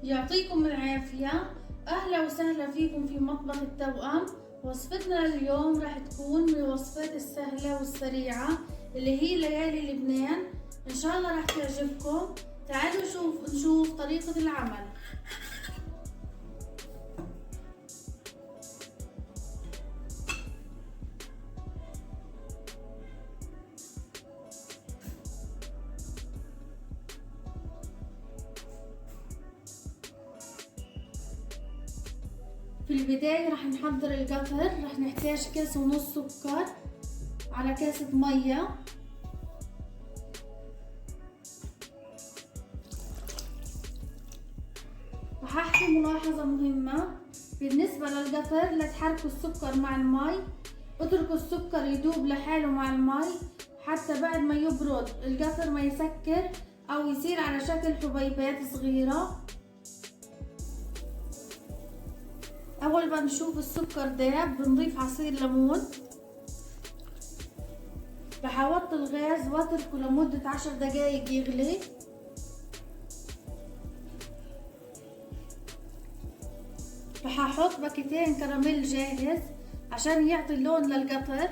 يعطيكم العافية. أهلا وسهلا فيكم في مطبخ التوأم. وصفتنا اليوم راح تكون من الوصفات السهلة والسريعة اللي هي ليالي لبنان. إن شاء الله راح تعجبكم. تعالوا نشوف طريقة العمل. في البداية راح نحضر القطر. راح نحتاج كاس ونص سكر على كاسة مية. راح احكي ملاحظة مهمة بالنسبة للقطر: لا تحركوا السكر مع المي، اتركوا السكر يدوب لحاله مع المي حتى بعد ما يبرد القطر ما يسكر او يصير على شكل حبيبات صغيرة. اول ما نشوف السكر داب بنضيف عصير ليمون. راح اوطي الغاز واتركه لمدة 10 دقايق يغلي. راح احط باكيتين كراميل جاهز عشان يعطي اللون للقطر.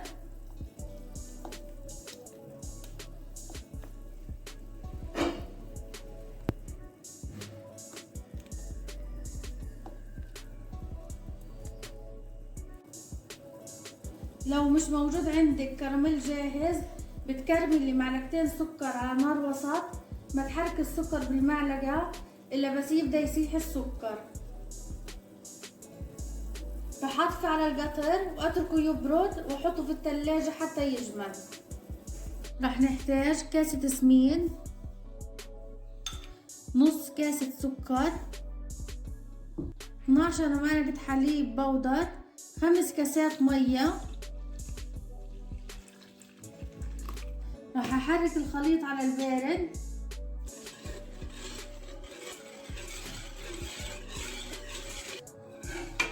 لو مش موجود عندك كراميل جاهز بتكرملي معلقتين سكر على نار وسط. ما تحرك السكر بالمعلقة الا بس يبدأ يسيح السكر. راح اطفي على القطر واتركه يبرد واحطه في الثلاجة حتى يجمد. راح نحتاج كاسة سميد، نص كاسة سكر، 12 معلقة حليب بودر، 5 كاسات مية. راح احرك الخليط على البارد.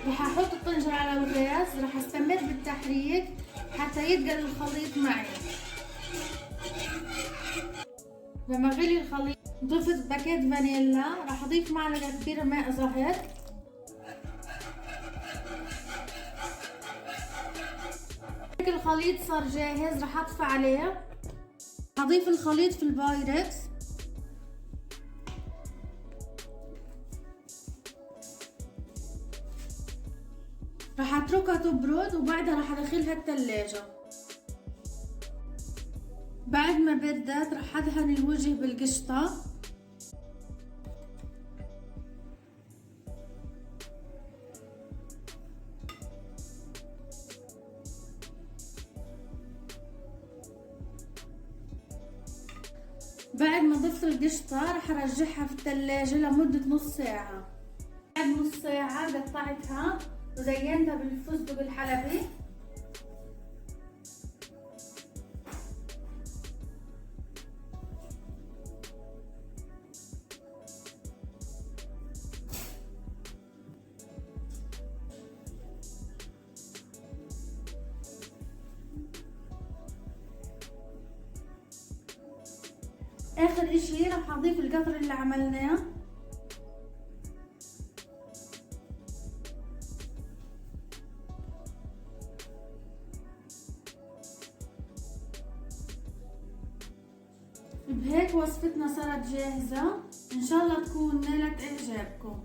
راح احط الطنجرة على الغاز. راح استمر بالتحريك حتى يتقل الخليط معي. لما غلي الخليط ضفت باكيت فانيلا. راح اضيف معلقة كبيرة ماء زهر. الخليط صار جاهز. راح اطفي عليه. هضيف الخليط في البايركس. راح اتركها تبرد وبعدها راح ادخلها الثلاجة. بعد ما بردت راح ادهن الوجه بالقشطة. بعد ما ضفت القشطة راح ارجعها في الثلاجة لمدة نص ساعة. بعد نص ساعة قطعتها وزينتها بالفستق الحلبي. اخر اشي راح اضيف القطر اللي عملناه. بهيك وصفتنا صارت جاهزة. ان شاء الله تكون نالت اعجابكم.